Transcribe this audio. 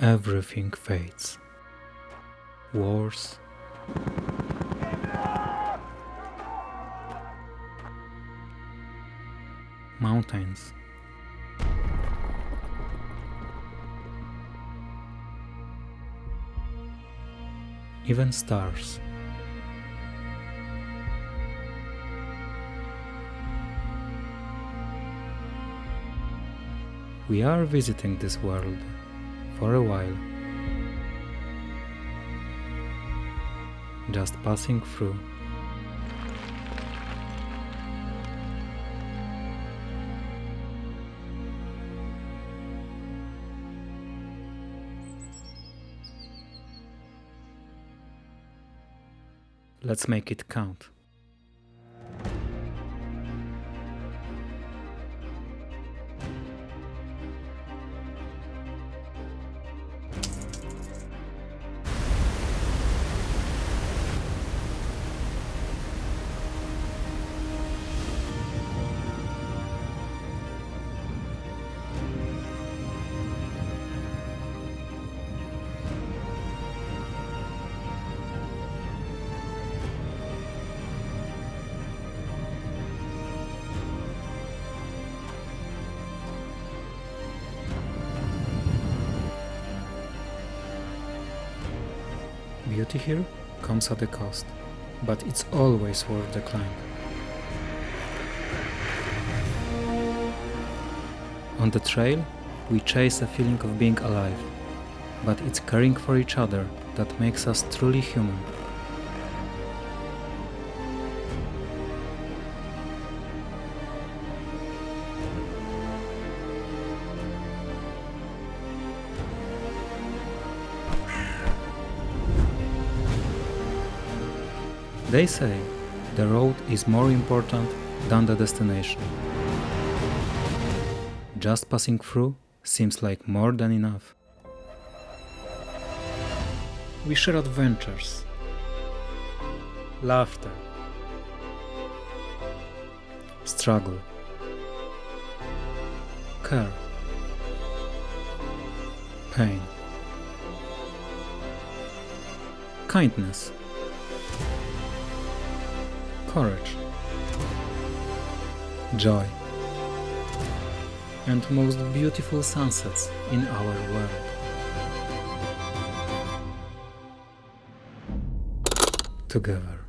Everything fades. Wars, mountains, even stars. We are visiting this world for a while, just passing through. Let's make it count. Beauty here comes at a cost, but it's always worth the climb. On the trail, we chase a feeling of being alive, but it's caring for each other that makes us truly human. They say the road is more important than the destination. Just passing through seems like more than enough. We share adventures, laughter, struggle, care, pain, kindness, courage, joy, and most beautiful sunsets in our world. Together.